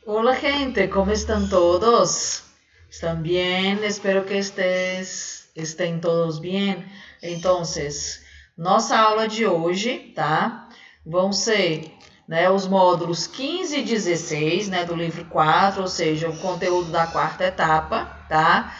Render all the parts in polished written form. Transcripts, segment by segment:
Hola gente, ¿cómo están todos? ¿Están bien? Espero que estén todos bem. Entonces, nossa aula de hoje, tá? Vão ser, né, os módulos 15 e 16, né, do livro 4, ou seja, o conteúdo da quarta etapa, tá?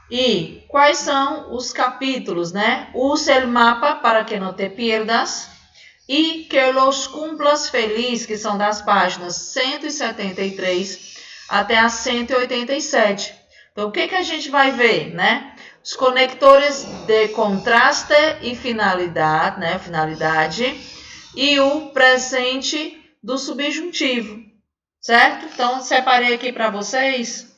E quais são os capítulos, né? Use el mapa para que no te pierdas e que los cumplas feliz, que são das páginas 173 até a 187. Então, o que a gente vai ver, né? Os conectores de contraste e finalidade, né? Finalidade e o presente do subjuntivo, certo? Então, separei aqui para vocês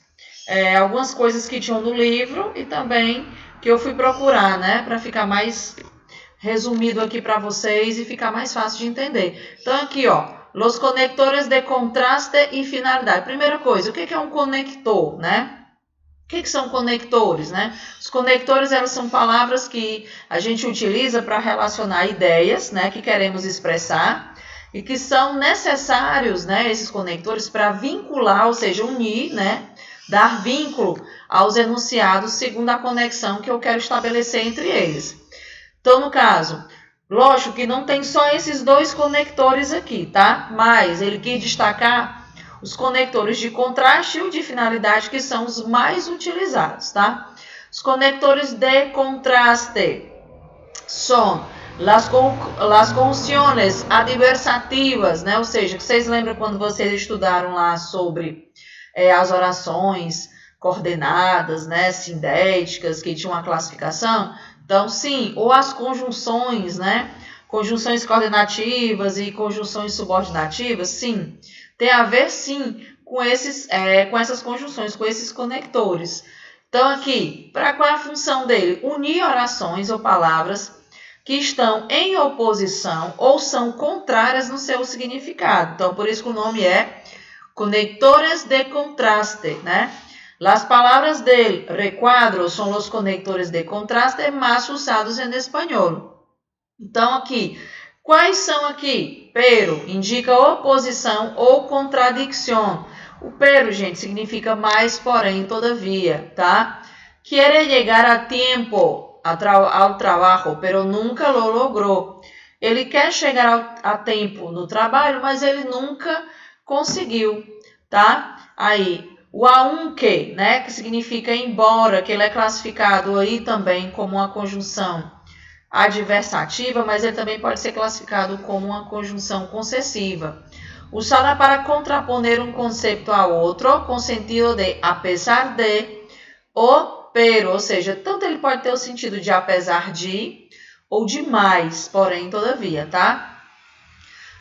algumas coisas que tinham no livro e também que eu fui procurar, né? Para ficar mais resumido aqui para vocês e ficar mais fácil de entender. Então, aqui, ó, los conectores de contraste e finalidade. Primeira coisa, o que é um conector, né? O que são conectores, né? Os conectores, elas são palavras que a gente utiliza para relacionar ideias, né, que queremos expressar e que são necessários, né, esses conectores para vincular, ou seja, unir, né, dar vínculo aos enunciados segundo a conexão que eu quero estabelecer entre eles. Então, no caso, lógico que não tem só esses dois conectores aqui, tá? Mas ele quis destacar os conectores de contraste e o de finalidade, que são os mais utilizados, tá? Os conectores de contraste são las conjunções adversativas, né? Ou seja, que vocês lembram quando vocês estudaram lá sobre as orações coordenadas, né? Sindéticas, que tinham uma classificação? Então, sim, ou as conjunções, né? Conjunções coordenativas e conjunções subordinativas, sim. Tem a ver, sim, com essas conjunções, com esses conectores. Então, aqui, para qual é a função dele? Unir orações ou palavras que estão em oposição ou são contrárias no seu significado. Então, por isso que o nome é conectores de contraste, né? Las palabras del recuadro son los conectores de contraste más usados en español. Então, aqui, quais são aqui? Pero indica oposição ou contradição. O pero, gente, significa mais, porém, todavia, tá? Quiere llegar a tiempo ao trabalho, pero nunca lo logró. Ele quer chegar a tempo no trabalho, mas ele nunca conseguiu, tá? Aí, o aunque, né, que significa embora, que ele é classificado aí também como uma conjunção adversativa, mas ele também pode ser classificado como uma conjunção concessiva. Usada para contraponer um conceito a outro, com sentido de apesar de ou pero, ou seja, tanto ele pode ter o sentido de apesar de ou de mais, porém, todavia, tá?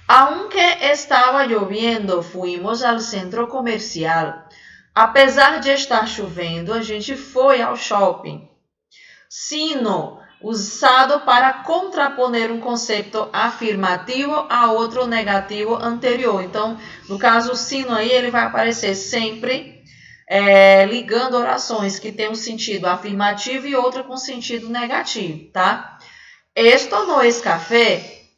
Aunque estava lloviendo, fuimos al centro comercial. Apesar de estar chovendo, a gente foi ao shopping. Sino, usado para contraponer um conceito afirmativo a outro negativo anterior. Então, no caso, o sino aí, ele vai aparecer sempre ligando orações que tem um sentido afirmativo e outra com sentido negativo, tá? Esto no es café.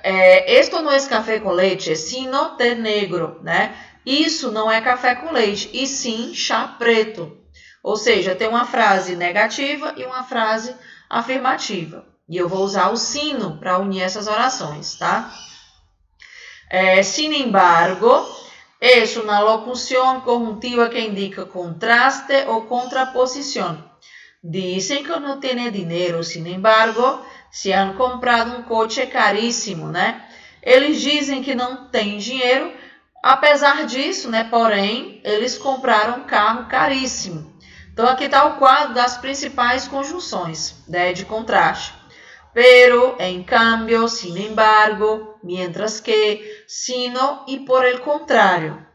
Esto no es café com leite, sino té negro, né? Isso não é café com leite, e sim chá preto. Ou seja, tem uma frase negativa e uma frase afirmativa. E eu vou usar o sino para unir essas orações, tá? Sin embargo, es una locución conjuntiva que indica contraste o contraposición. Dicen que no tiene dinero, sin embargo, se han comprado um coche caríssimo, né? Eles dizem que não tem dinheiro, apesar disso, né? Porém, eles compraram um carro caríssimo. Então, aqui está o quadro das principais conjunções, né, de contraste. Pero, en cambio, sin embargo, mientras que, sino y por el contrario.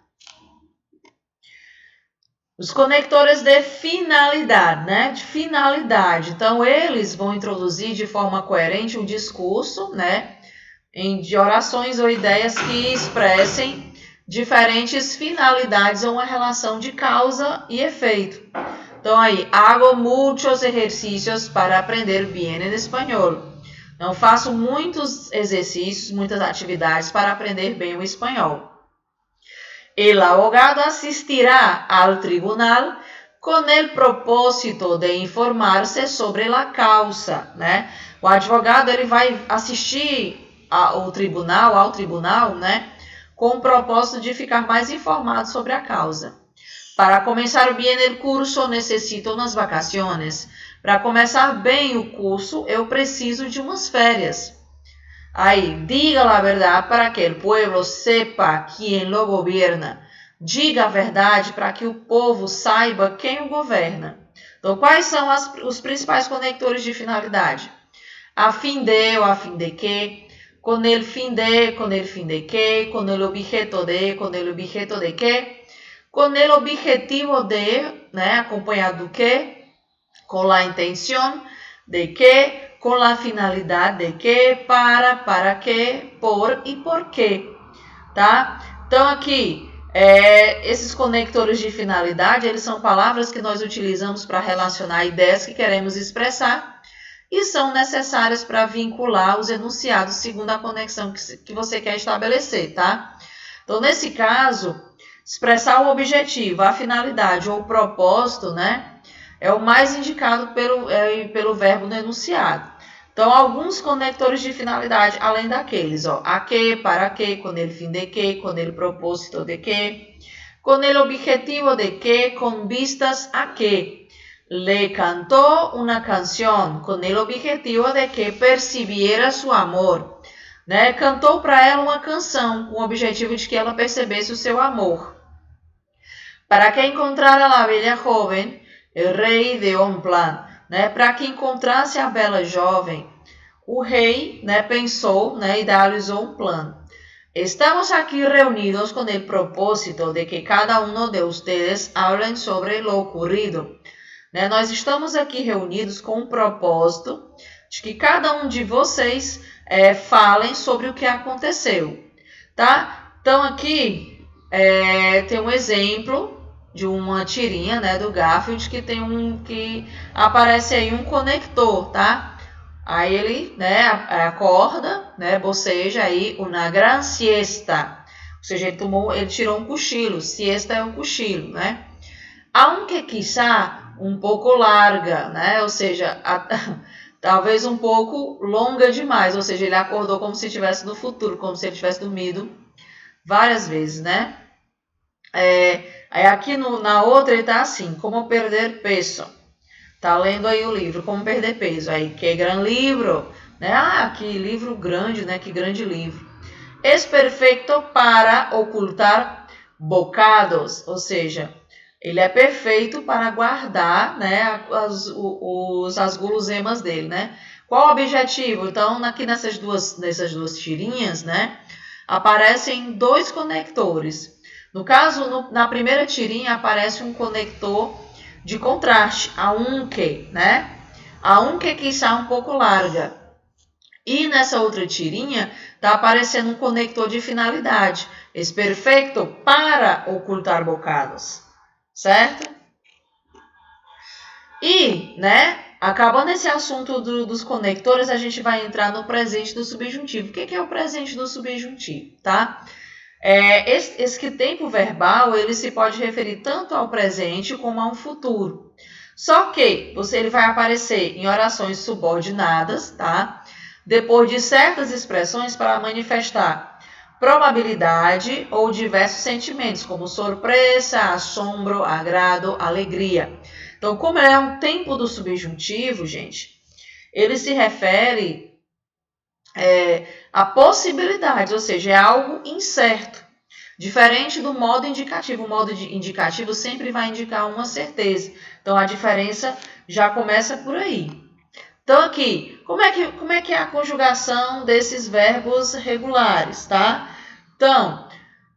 Os conectores de finalidade, né? De finalidade. Então, eles vão introduzir de forma coerente um discurso, né? De orações ou ideias que expressem diferentes finalidades ou uma relação de causa e efeito. Então, aí, hago muchos ejercicios para aprender bien en español. Então, faço muitos exercícios, muitas atividades para aprender bem o espanhol. El abogado asistirá al tribunal com o propósito de informar-se sobre a causa, né? O advogado ele vai assistir ao tribunal, né? Com o propósito de ficar mais informado sobre a causa. Para começar bem o curso, necessito umas vacaciones. Para começar bem o curso, eu preciso de umas férias. Aí, diga a verdade para que o povo sepa quem lo gobierna. Diga a verdade para que o povo saiba quem o governa. Então, quais são os principais conectores de finalidade? A fim de ou a fim de que, com el fim de, com el fim de que, com el objeto de, com el objeto de que, com el objetivo de, né, acompanhado do que, com a intenção de que, com a finalidade de que, para que, por e por quê, tá? Então, aqui, esses conectores de finalidade, eles são palavras que nós utilizamos para relacionar ideias que queremos expressar e são necessárias para vincular os enunciados segundo a conexão que você quer estabelecer, tá? Então, nesse caso, expressar o objetivo, a finalidade ou o propósito, né, é o mais indicado pelo verbo no enunciado. Então, alguns conectores de finalidade, além daqueles, ó, a que, para que, com el fim de que, com el propósito de que, com el objetivo de que, com vistas a que. Le cantó una canción con el objetivo de que percibiera su amor. Né? Cantou para ela uma canção com o objetivo de que ela percebesse o seu amor. Para que encontrara la bella joven, el rey ideó un plan. Né? Para que encontrasse a bela jovem, o rei, né, pensou, né, idealizou um plano. Estamos aqui reunidos com o propósito de que cada um de ustedes hablen sobre lo ocurrido. Né? Nós estamos aqui reunidos com o propósito de que cada um de vocês falem sobre o que aconteceu. Tá? Então, aqui tem um exemplo de uma tirinha, né, do Garfield que que aparece aí um conector, tá? Aí ele, né, acorda, né, boceja aí una gran siesta. Ou seja, ele tirou um cochilo. Siesta é um cochilo, né? Aunque quizá um pouco larga, né? Ou seja, talvez um pouco longa demais. Ou seja, ele acordou como se estivesse no futuro, como se ele tivesse dormido várias vezes, né? Aí aqui na outra ele tá assim, como perder peso. Tá lendo aí o livro, como perder peso. Aí, que gran livro, né? Ah, que livro grande, né? Que grande livro. Es perfeito para ocultar bocados, ou seja, ele é perfeito para guardar, né, as guloseimas dele, né? Qual o objetivo? Então, aqui nessas duas tirinhas, né, aparecem dois conectores. No caso, na primeira tirinha aparece um conector de contraste, aunque, né? Aunque quizá um pouco larga. E nessa outra tirinha está aparecendo um conector de finalidade. Es perfeito para ocultar bocados. Certo? E, né, acabando esse assunto dos conectores, a gente vai entrar no presente do subjuntivo. O que é o presente do subjuntivo, tá? Esse tempo verbal, ele se pode referir tanto ao presente como a um futuro. Só que ele vai aparecer em orações subordinadas, tá? Depois de certas expressões para manifestar probabilidade ou diversos sentimentos, como surpresa, assombro, agrado, alegria. Então, como é um tempo do subjuntivo, gente, ele se refere a possibilidades, ou seja, é algo incerto. Diferente do modo indicativo. O modo indicativo sempre vai indicar uma certeza. Então, a diferença já começa por aí. Então, aqui, como é que é a conjugação desses verbos regulares, tá? Então,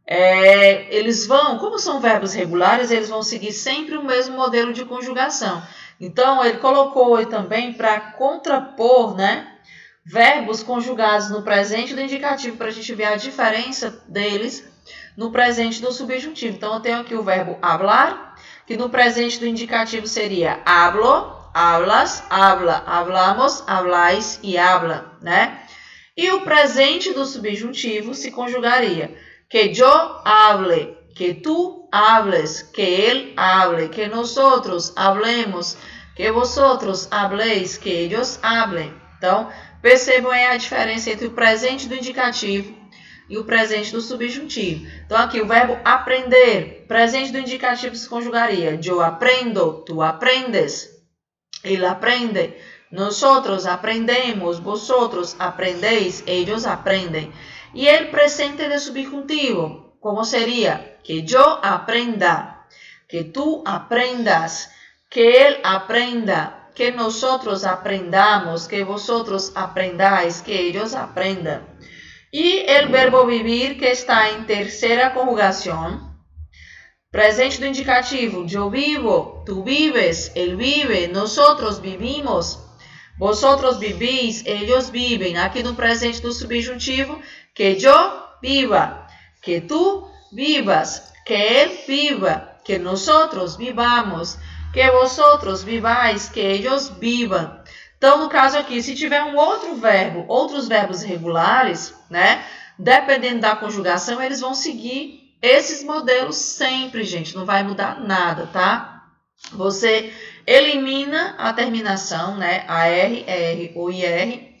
eles vão, como são verbos regulares, eles vão seguir sempre o mesmo modelo de conjugação. Então, ele colocou aí também para contrapor, né, verbos conjugados no presente do indicativo, para a gente ver a diferença deles no presente do subjuntivo. Então, eu tenho aqui o verbo hablar, que no presente do indicativo seria hablo, hablas, habla, hablamos, hablais e habla, né? E o presente do subjuntivo se conjugaria que yo hable, que tú hables, que él hable, que nosotros hablemos, que vosotros habléis, que ellos hablen. Então, percebam aí a diferença entre o presente do indicativo e o presente do subjuntivo. Então, aqui o verbo aprender, presente do indicativo se conjugaria. Yo aprendo, tú aprendes, él aprende, nosotros aprendemos, vosotros aprendéis, ellos aprendem. E el presente de subjuntivo, como seria? Que yo aprenda, que tú aprendas, que él aprenda, que nosotros aprendamos, que vosotros aprendáis, que ellos aprendan. E el verbo vivir, que está em terceira conjugação. Presente do indicativo, yo vivo, tú vives, él vive, nosotros vivimos, vosotros vivís, ellos viven. Aqui no presente do subjuntivo, que yo viva, que tú vivas, que él viva, que nosotros vivamos, que vosotros vivais, que ellos vivam. Então, no caso aqui, se tiver um outro verbo, outros verbos regulares, né? Dependendo da conjugação, eles vão seguir esses modelos sempre, gente. Não vai mudar nada, tá? Você elimina a terminação, né? A R, R ou IR.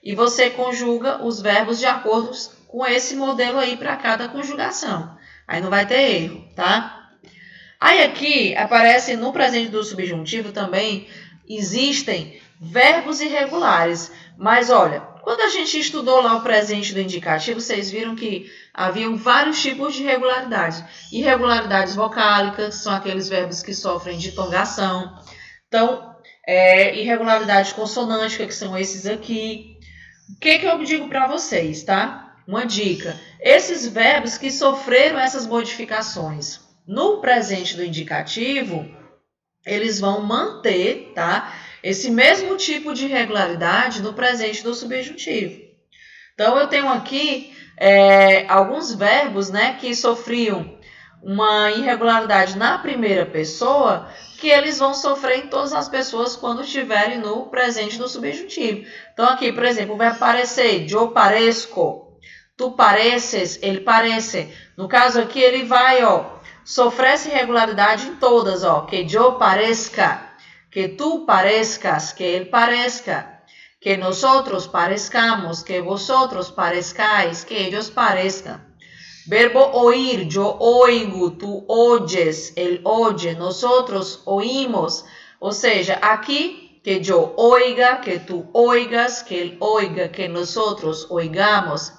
E você conjuga os verbos de acordo com esse modelo aí para cada conjugação. Aí não vai ter erro, tá? Aí aqui aparece no presente do subjuntivo também, existem verbos irregulares. Mas olha, quando a gente estudou lá o presente do indicativo, vocês viram que haviam vários tipos de irregularidades. Irregularidades vocálicas, são aqueles verbos que sofrem de tongação. Então, irregularidade consonântica, que são esses aqui. O que eu digo para vocês, tá? Uma dica. Esses verbos que sofreram essas modificações no presente do indicativo, eles vão manter, tá? Esse mesmo tipo de irregularidade no presente do subjuntivo. Então, eu tenho aqui alguns verbos, né, que sofriam uma irregularidade na primeira pessoa, que eles vão sofrer em todas as pessoas quando estiverem no presente do subjuntivo. Então, aqui, por exemplo, o verbo parecer, yo parezco, tu pareces, ele parece. No caso aqui, ele vai, sofrer essa irregularidade em todas, que yo parezca, que tú parezcas, que él parezca, que nosotros parezcamos, que vosotros parezcáis, que ellos parezcan. Verbo oír, yo oigo, tú oyes, él oye, nosotros oímos. Ou seja, aqui, que yo oiga, que tú oigas, que él oiga, que nosotros oigamos,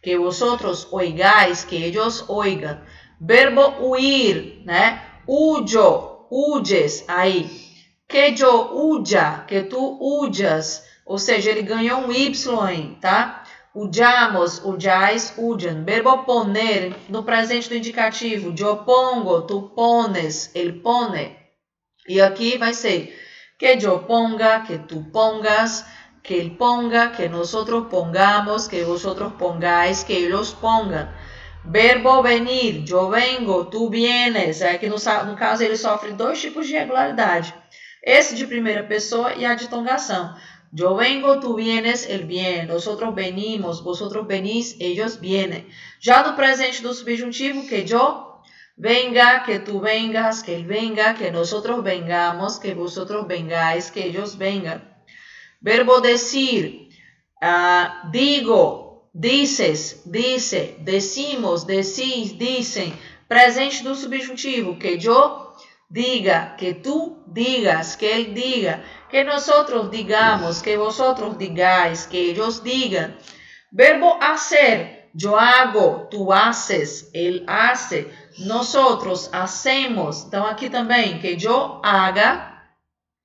que vosotros oigais, que ellos oigan. Verbo huir, né? Huyo, huyes, aí. Que yo huya, que tu huyas. Ou seja, ele ganhou um Y aí, tá? Huyamos, huyais, huyan. Verbo poner, no presente do indicativo. Yo pongo, tu pones, ele pone. E aqui vai ser que yo ponga, que tu pongas, que ele ponga, que nosotros pongamos, que vosotros pongáis, que ellos pongan. Verbo venir, yo vengo, tu vienes. Aqui no caso ele sofre dois tipos de irregularidade. Esse de primeira pessoa e a de tongação. Yo vengo, tú vienes, él viene. Nosotros venimos, vosotros venís, ellos vienen. Já no presente do subjuntivo, que yo venga, que tú vengas, que él venga, que nosotros vengamos, que vosotros vengáis, que ellos vengan. Verbo decir, digo, dices, dice, decimos, decís, dicen. Presente do subjuntivo, que yo diga, que tú digas, que él diga, que nosotros digamos, que vosotros digáis, que ellos digan. Verbo hacer, yo hago, tú haces, él hace, nosotros hacemos. Então, aqui também, que yo haga,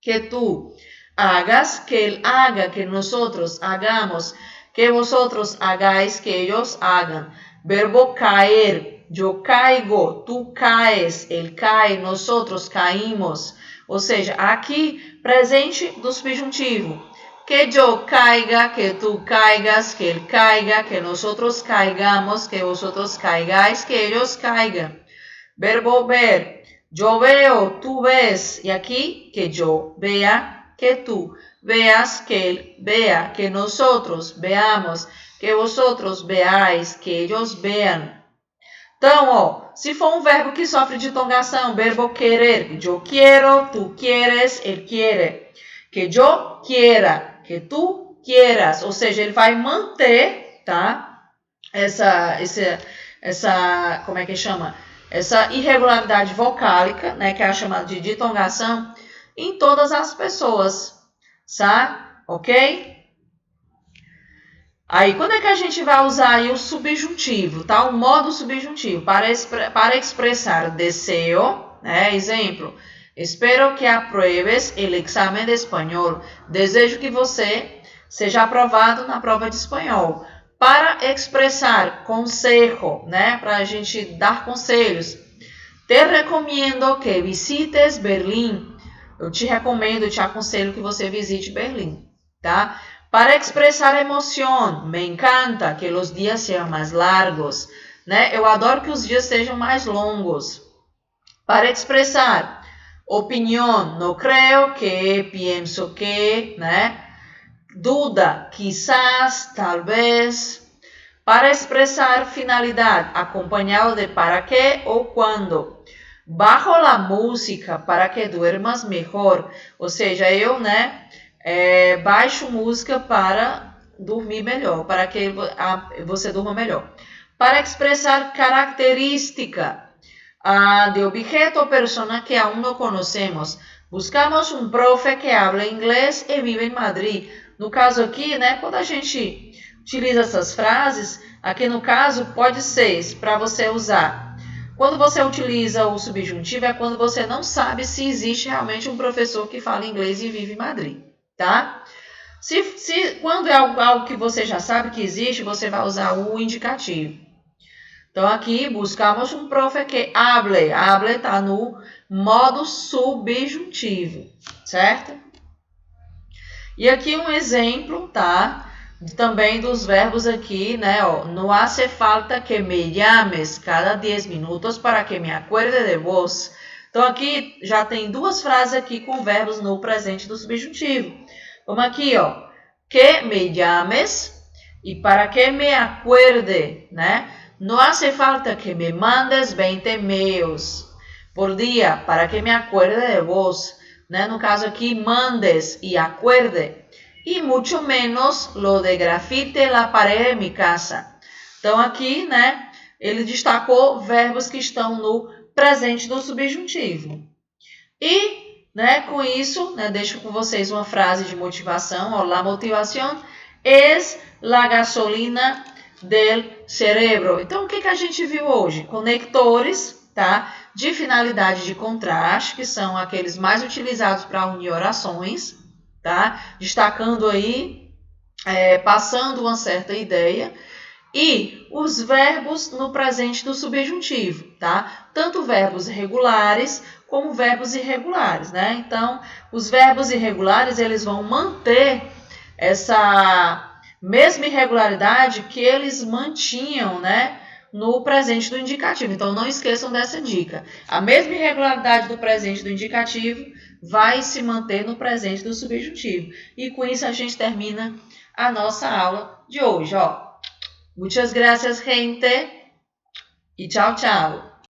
que tú hagas, que él haga, que nosotros hagamos, que vosotros hagáis, que ellos hagan. Verbo caer, yo caigo, tú caes, él cae, nosotros caímos. Ou seja, aqui, presente do subjuntivo. Que yo caiga, que tú caigas, que él caiga, que nosotros caigamos, que vosotros caigáis, que ellos caigan. Verbo ver, yo veo, tú ves. E aqui, que yo vea, que tú veas, que él vea, que nosotros veamos, que vosotros veáis, que ellos vean. Então, ó, se for um verbo que sofre de ditongação, verbo querer, eu quero, tu quieres, ele quiere. Que eu quiera, que tu quieras. Ou seja, ele vai manter, tá? Como é que chama? Essa irregularidade vocálica, né? Que é a chamada de ditongação, em todas as pessoas, sabe? Ok? Aí, quando é que a gente vai usar aí o subjuntivo, tá? O modo subjuntivo para expressar deseo, né? Exemplo, espero que apruebes el examen de espanhol. Desejo que você seja aprovado na prova de espanhol. Para expressar consejo, né? Para a gente dar conselhos. Te recomendo que visites Berlim. Eu te recomendo, te aconselho que você visite Berlim, tá? Para expressar emoção, me encanta que os dias sejam mais largos, né? Eu adoro que os dias sejam mais longos. Para expressar opinião, no creo que, pienso que, né? Duda, quizás, talvez. Para expressar finalidade, acompanhado de para qué ou quando. Bajo la música para que duermas mejor. Ou seja, eu, né? Baixo música para dormir melhor, para que você durma melhor. Para expressar característica de objeto ou persona que aún não conhecemos. Buscamos um profe que habla inglês e vive em Madrid. No caso aqui, né, quando a gente utiliza essas frases, aqui no caso pode ser para você usar. Quando você utiliza o subjuntivo é quando você não sabe se existe realmente um professor que fala inglês e vive em Madrid. Tá? Quando é algo que você já sabe que existe, você vai usar o indicativo. Então, aqui, buscamos um profe que hable. Hable está no modo subjuntivo, certo? E aqui um exemplo, tá? Também dos verbos aqui, né? Ó, no hace falta que me llames cada 10 minutos para que me acuerde de vos. Então, aqui já tem duas frases aqui com verbos no presente do subjuntivo. Vamos aqui, ó. Que me llames e para que me acuerde, né? No hace falta que me mandes 20 e-mails por dia para que me acuerde de vos, né? No caso aqui, mandes e acuerde. E muito menos lo de grafite la pared de mi casa. Então, aqui, né? Ele destacou verbos que estão no presente do subjuntivo. E, né, com isso, né, deixo com vocês uma frase de motivação. Ó, la motivación es la gasolina del cerebro. Então, o que a gente viu hoje? Conectores, tá? De finalidade de contraste, que são aqueles mais utilizados para unir orações, tá? Destacando aí, passando uma certa ideia. E os verbos no presente do subjuntivo, tá? Tanto verbos regulares como verbos irregulares, né? Então, os verbos irregulares, eles vão manter essa mesma irregularidade que eles mantinham, né? No presente do indicativo. Então, não esqueçam dessa dica. A mesma irregularidade do presente do indicativo vai se manter no presente do subjuntivo. E com isso a gente termina a nossa aula de hoje, ó. Muchas gracias, gente. Y chao, chao.